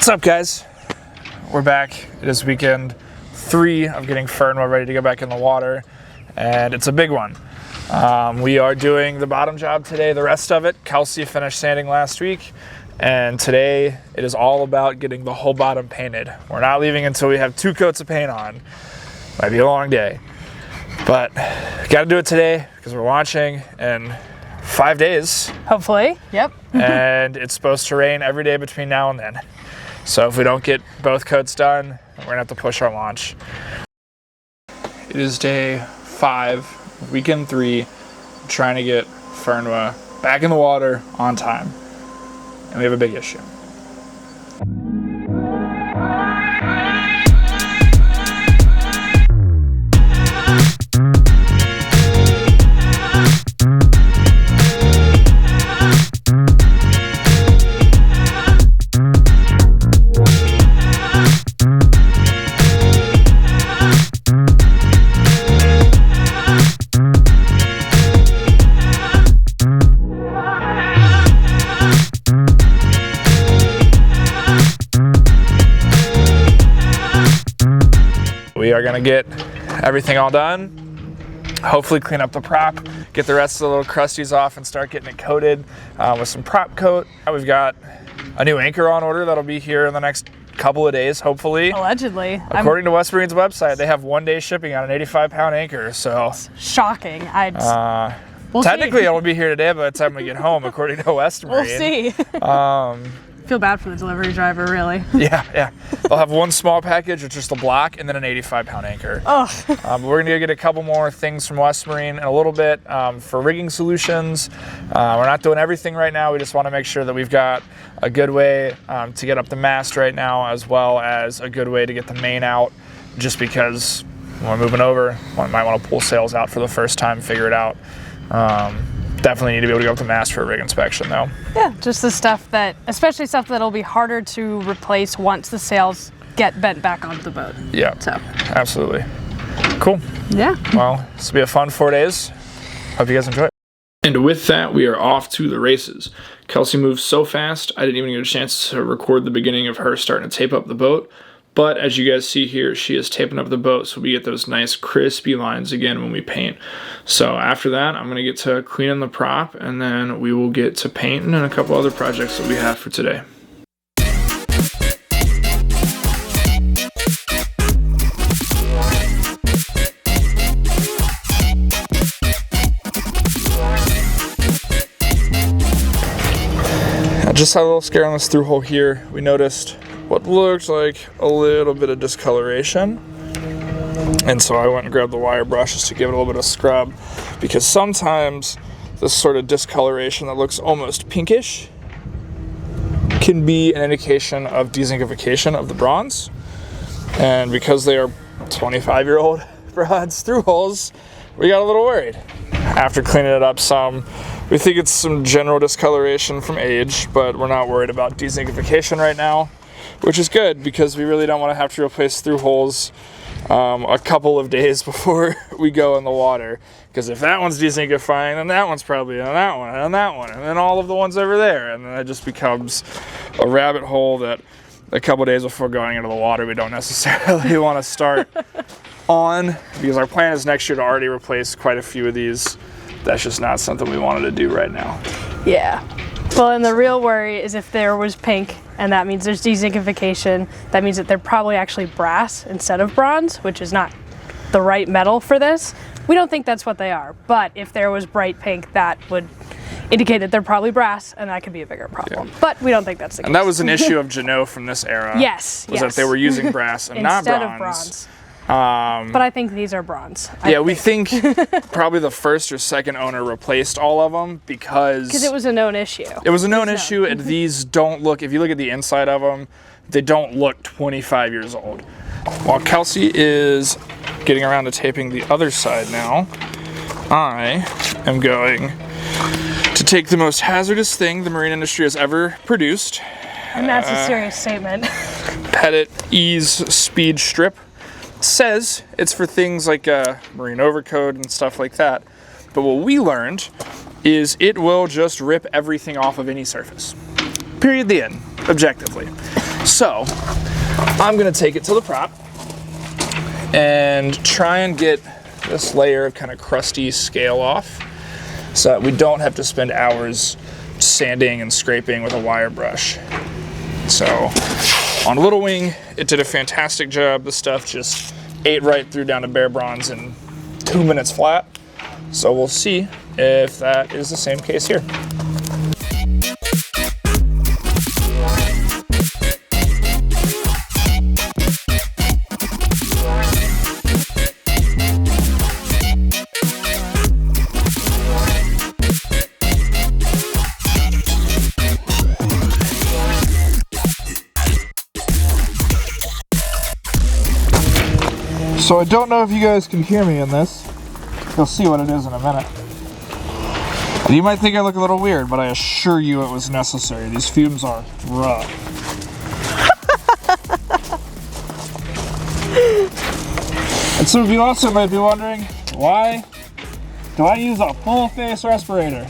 What's up, guys? We're back. It is weekend 3 of getting Fernweh ready to go back in the water, and it's a big one. We are doing the bottom job today, the rest of it. Kelsey finished sanding last week, and today it is all about getting the whole bottom painted. We're not leaving until we have 2 coats of paint on. Might be a long day, but got to do it today because we're launching in 5 days. Hopefully, yep. And it's supposed to rain every day between now and then. So if we don't get both coats done, we're gonna have to push our launch. It is day 5, weekend 3, trying to get Fernweh back in the water on time. And we have a big issue. We are gonna get everything all done, hopefully clean up the prop, get the rest of the little crusties off and start getting it coated with some prop coat. We've got a new anchor on order that'll be here in the next couple of days, hopefully. Allegedly. According to West Marine's website, they have 1-day shipping on an 85-pound anchor, so. Shocking. We'll technically it'll be here today by the time we get home, according to West Marine. We'll see. Feel bad for the delivery driver, really. Yeah. They'll have one small package, which is the block, and then an 85-pound anchor. Oh. But we're gonna get a couple more things from West Marine in a little bit for rigging solutions. We're not doing everything right now. We just want to make sure that we've got a good way to get up the mast right now, as well as a good way to get the main out, just because when we're moving over, we might want to pull sails out for the first time, figure it out. Definitely need to be able to go up the mast for a rig inspection, though. Yeah, just the stuff that, especially stuff that'll be harder to replace once the sails get bent back onto the boat. Yeah, so absolutely. Cool. Yeah. Well, this will be a fun 4 days. Hope you guys enjoy it. And with that, we are off to the races. Kelsey moves so fast, I didn't even get a chance to record the beginning of her starting to tape up the boat. But as you guys see here, she is taping up the boat, so we get those nice crispy lines again when we paint. So after that, I'm going to get to cleaning the prop, and then we will get to painting and a couple other projects that we have for today. I just had a little scare on this through hole here. We noticed what looked like a little bit of discoloration, and so I went and grabbed the wire brushes to give it a little bit of scrub, because sometimes this sort of discoloration that looks almost pinkish can be an indication of dezinkification of the bronze, and because they are 25-year-old bronze through holes, we got a little worried. After cleaning it up some, we think it's some general discoloration from age, but we're not worried about dezinkification right now, which is good because we really don't want to have to replace through holes a couple of days before we go in the water. Because if that one's dezinkifying, then that one's probably, and that one, and that one, and then all of the ones over there. And then it just becomes a rabbit hole that a couple days before going into the water we don't necessarily want to start on. Because our plan is next year to already replace quite a few of these. That's just not something we wanted to do right now. Yeah. Well, and the real worry is if there was pink, and that means there's dezinkification, that means that they're probably actually brass instead of bronze, which is not the right metal for this. We don't think that's what they are, but if there was bright pink, that would indicate that they're probably brass, and that could be a bigger problem. Yeah. But we don't think that's the case. And that was an issue of Jeanneau from this era. Yes. That they were using brass and not bronze. Instead of bronze. But I think these are bronze. We think probably the first or second owner replaced all of them because it was a known issue. It was a known issue, and these don't look, if you look at the inside of them, they don't look 25 years old. While Kelsey is getting around to taping the other side now, I am going to take the most hazardous thing the marine industry has ever produced. And that's a serious statement. Pettit Ease Speed Strip. Says it's for things like marine overcoat and stuff like that, but what we learned is it will just rip everything off of any surface. Period, the end, objectively. So I'm gonna take it to the prop and try and get this layer of kind of crusty scale off so that we don't have to spend hours sanding and scraping with a wire brush. So on Little Wing, it did a fantastic job. The stuff just ate right through down to bare bronze in 2 minutes flat. So we'll see if that is the same case here. So I don't know if you guys can hear me in this. You'll see what it is in a minute. You might think I look a little weird, but I assure you it was necessary. These fumes are rough. And some of you also might be wondering, why do I use a full face respirator?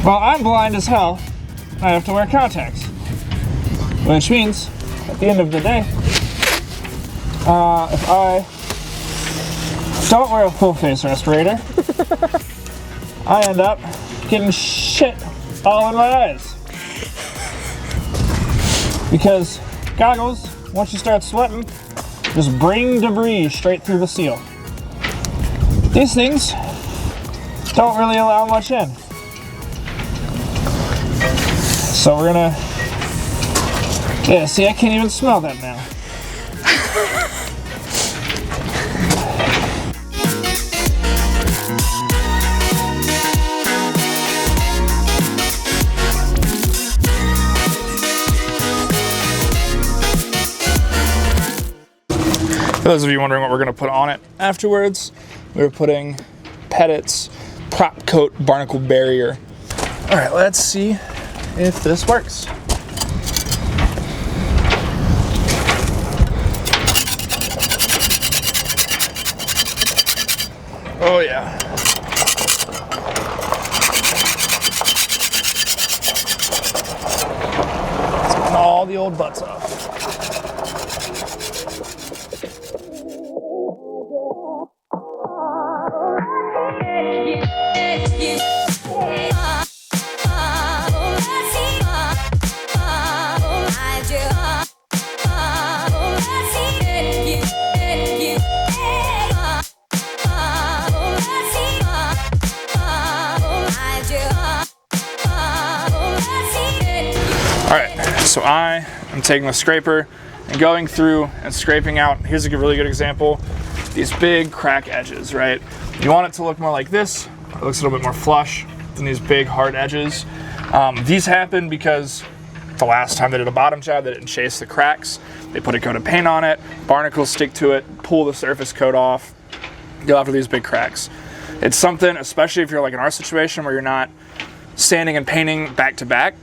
Well, I'm blind as hell. I have to wear contacts. Which means, at the end of the day, if I don't wear a full face respirator, I end up getting shit all in my eyes. Because goggles, once you start sweating, just bring debris straight through the seal. These things don't really allow much in. So we're gonna, yeah, see, I can't even smell that now. For those of you wondering what we're going to put on it afterwards, we're putting Pettit's Prop Coat Barnacle Barrier. All right, let's see if this works. Oh yeah. Let's get all the old butts off. So I am taking the scraper and going through and scraping out, here's a really good example, these big crack edges, right? You want it to look more like this. It looks a little bit more flush than these big hard edges. These happen because the last time they did a bottom job, they didn't chase the cracks. They put a coat of paint on it, barnacles stick to it, pull the surface coat off, go after these big cracks. It's something, especially if you're like in our situation where you're not sanding and painting back to back,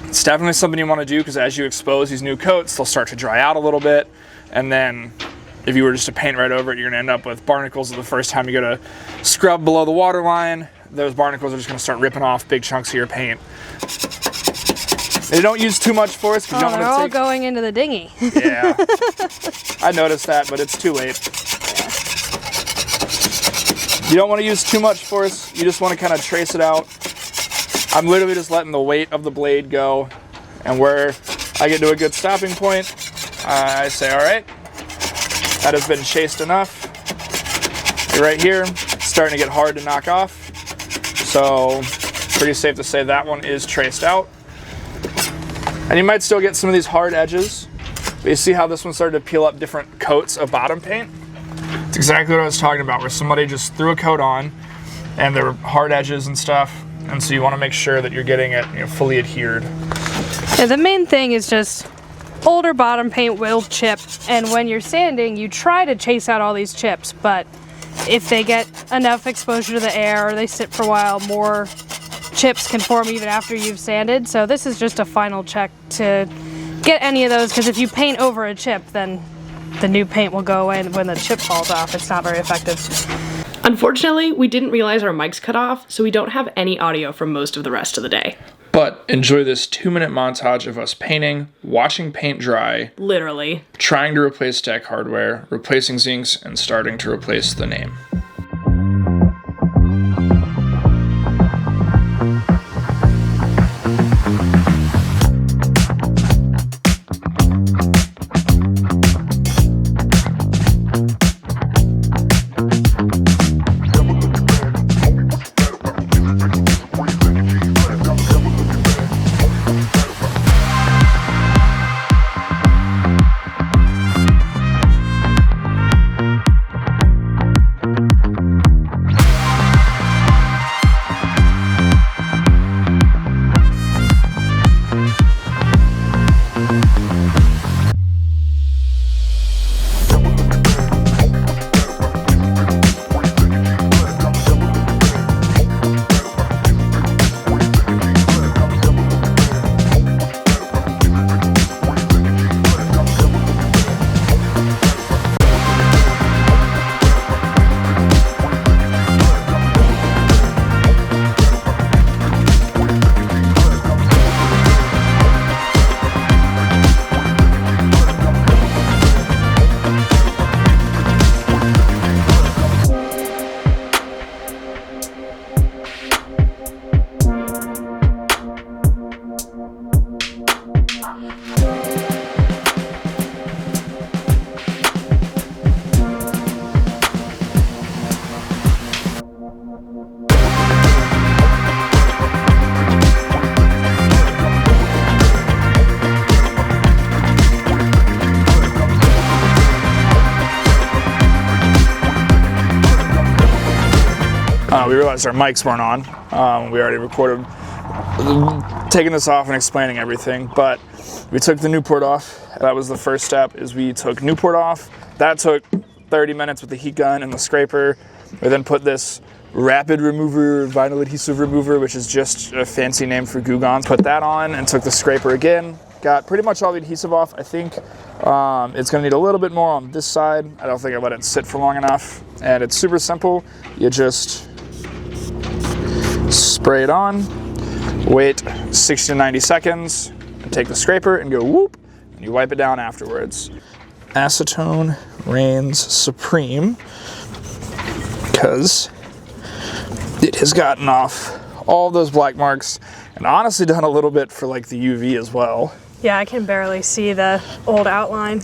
it's definitely something you want to do because as you expose these new coats, they'll start to dry out a little bit. And then if you were just to paint right over it, you're going to end up with barnacles the first time you go to scrub below the water line. Those barnacles are just going to start ripping off big chunks of your paint. They don't use too much force because you don't want to they're all going into the dinghy. Yeah, I noticed that, but it's too late. You don't want to use too much force. You just want to kind of trace it out. I'm literally just letting the weight of the blade go, and where I get to a good stopping point, I say, all right, that has been chased enough. You're right here, it's starting to get hard to knock off, so pretty safe to say that one is traced out. And you might still get some of these hard edges, but you see how this one started to peel up different coats of bottom paint? It's exactly what I was talking about, where somebody just threw a coat on, and there were hard edges and stuff. And so you want to make sure that you're getting it, fully adhered. Yeah, the main thing is just older bottom paint will chip, and when you're sanding, you try to chase out all these chips, but if they get enough exposure to the air or they sit for a while, more chips can form even after you've sanded. So this is just a final check to get any of those, because if you paint over a chip, then the new paint will go away, and when the chip falls off, it's not very effective. Unfortunately, we didn't realize our mics cut off, so we don't have any audio from most of the rest of the day. But enjoy this 2-minute montage of us painting, watching paint dry, literally, trying to replace deck hardware, replacing zincs, and starting to replace the name. We realized our mics weren't on. We already recorded taking this off and explaining everything, but we took the Newport off. That was the first step, is we took Newport off. That took 30 minutes with the heat gun and the scraper. We then put this rapid remover, vinyl adhesive remover, which is just a fancy name for Goo Gone. Put that on and took the scraper again. Got pretty much all the adhesive off. I think it's gonna need a little bit more on this side. I don't think I let it sit for long enough. And it's super simple. You just spray it on, wait 60 to 90 seconds, and take the scraper and go whoop, and you wipe it down afterwards. Acetone reigns supreme because it has gotten off all those black marks and honestly done a little bit for like the UV as well. Yeah, I can barely see the old outline.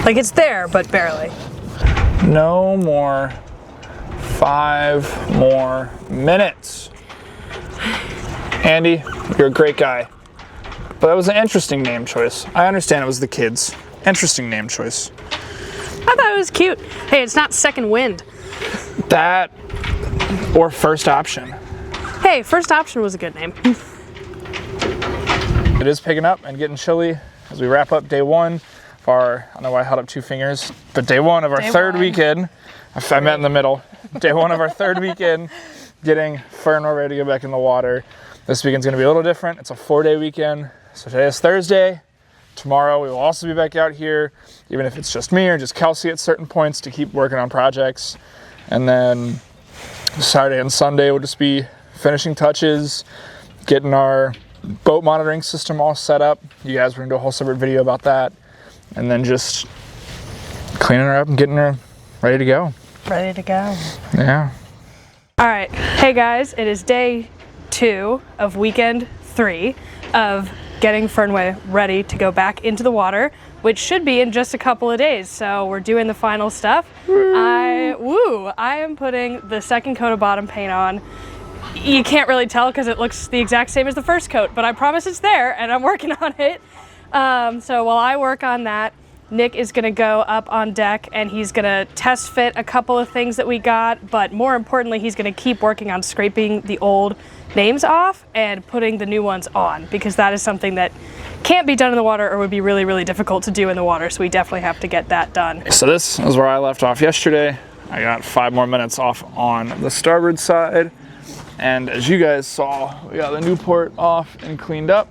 Like it's there, but barely. No more. 5 more minutes. Andy, you're a great guy. But that was an interesting name choice. I understand it was the kids. Interesting name choice. I thought it was cute. Hey, it's not Second Wind. That or First Option. Hey, First Option was a good name. It is picking up and getting chilly as we wrap up day one of our, I don't know why I held up 2 fingers, but day one of our third weekend. I met in the middle. Day one of our third weekend, getting Fernweh ready to go back in the water. This weekend's gonna be a little different. It's a 4-day weekend. So today is Thursday. Tomorrow we will also be back out here, even if it's just me or just Kelsey at certain points to keep working on projects. And then Saturday and Sunday will just be finishing touches, getting our boat monitoring system all set up. You guys are gonna do a whole separate video about that. And then just cleaning her up and getting her ready to go. Ready to go. Yeah. All right. Hey guys, it is day 2 of weekend 3 of getting Fernweh ready to go back into the water, which should be in just a couple of days. So we're doing the final stuff. I am putting the second coat of bottom paint on. You can't really tell because it looks the exact same as the first coat, but I promise it's there and I'm working on it. So while I work on that, Nick is gonna go up on deck and he's gonna test fit a couple of things that we got, but more importantly, he's gonna keep working on scraping the old names off and putting the new ones on, because that is something that can't be done in the water or would be really, really difficult to do in the water, so we definitely have to get that done. So this is where I left off yesterday. I got 5 more minutes off on the starboard side, and as you guys saw, we got the Newport off and cleaned up.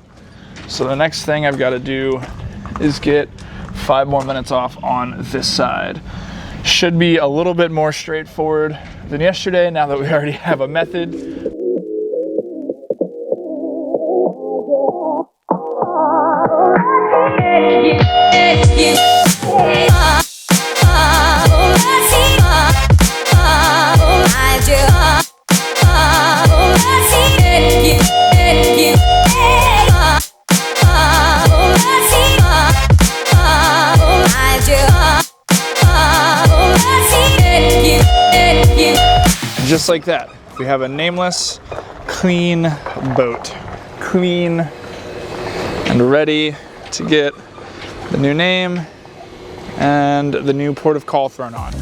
So the next thing I've got to do is get 5 more minutes off on this side. Should be a little bit more straightforward than yesterday now that we already have a method. Just like that, we have a nameless, clean boat. Clean and ready to get the new name and the new port of call thrown on.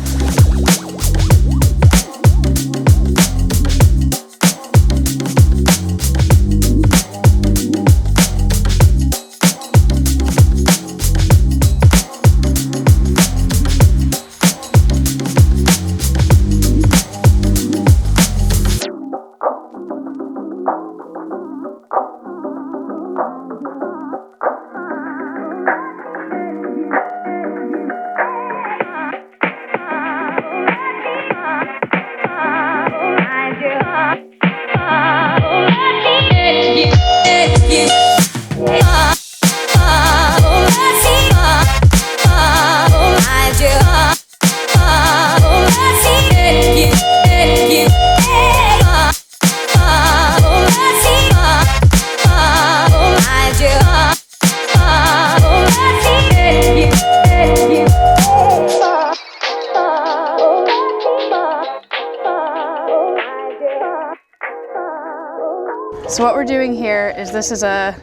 So what we're doing here is this is a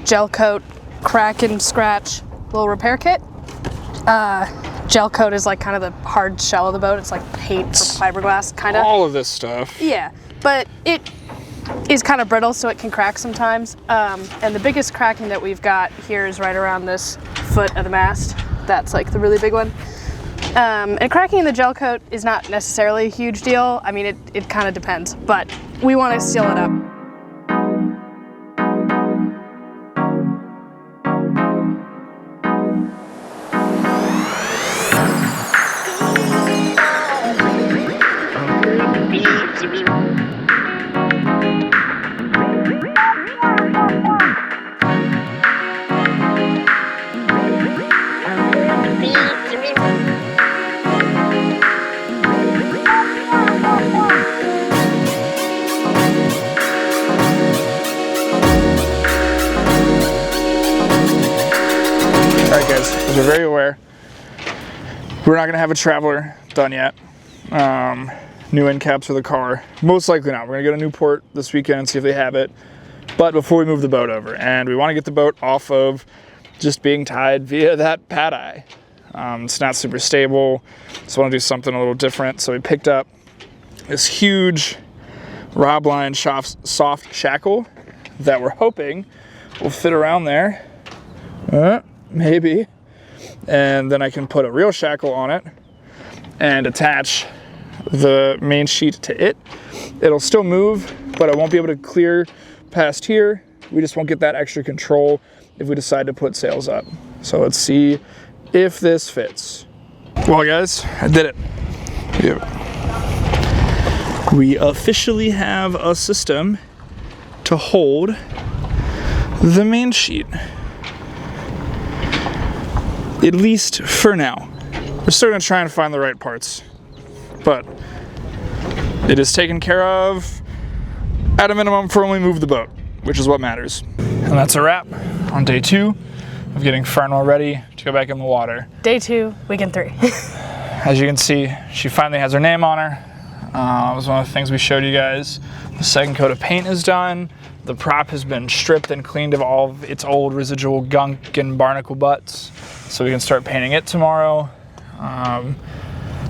gel coat crack and scratch little repair kit. Gel coat is like kind of the hard shell of the boat. It's like paint for fiberglass, kind of. All of this stuff. Yeah, but it is kind of brittle, so it can crack sometimes. And the biggest cracking that we've got here is right around this foot of the mast. That's like the really big one. And cracking in the gel coat is not necessarily a huge deal. I mean, it kind of depends, but we want to seal it up. Alright guys, as you're very aware, we're not going to have a Traveler done yet. New end caps for the car. Most likely not. We're going to go to Newport this weekend and see if they have it. But before we move the boat over, and we want to get the boat off of just being tied via that pad eye. It's not super stable, so I want to do something a little different. So we picked up this huge Robline soft shackle that we're hoping will fit around there. Maybe. And then I can put a real shackle on it and attach the main sheet to it. It'll still move, but I won't be able to clear past here. We just won't get that extra control if we decide to put sails up. So let's see if this fits. Well guys, I did it. We officially have a system to hold the main sheet. At least for now. We're still gonna try and find the right parts, but it is taken care of at a minimum for when we move the boat, which is what matters. And that's a wrap on day 2 of getting Fernweh ready to go back in the water. Day 2, weekend 3. As you can see, she finally has her name on her. It was one of the things we showed you guys. The second coat of paint is done. The prop has been stripped and cleaned of all of its old residual gunk and barnacle butts. So we can start painting it tomorrow.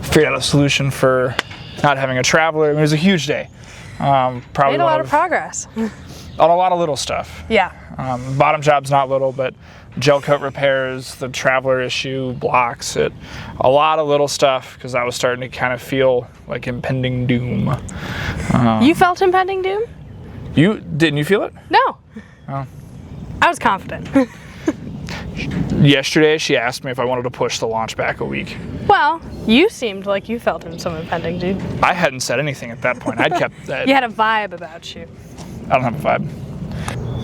Figured out a solution for not having a Traveler. I mean, it was a huge day. Probably Made a lot of progress. On a lot of little stuff. Yeah. Bottom job's not little, but gel coat repairs, the Traveler issue, blocks, a lot of little stuff, because I was starting to kind of feel like impending doom. You felt impending doom? Didn't you feel it? No. Oh. I was confident. Yesterday, she asked me if I wanted to push the launch back a week. Well, You seemed like you felt some impending, dude. I hadn't said anything at that point. I'd kept that. You had a vibe about you. I don't have a vibe.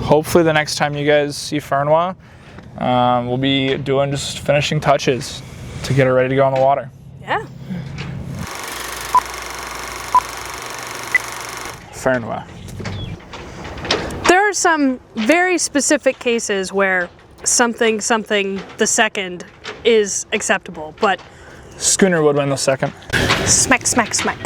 Hopefully the next time you guys see Fernweh, we'll be doing just finishing touches to get it ready to go on the water. Yeah. Fernweh. There are some very specific cases where something the second is acceptable, but Schooner would win the second. smack, smack, smack.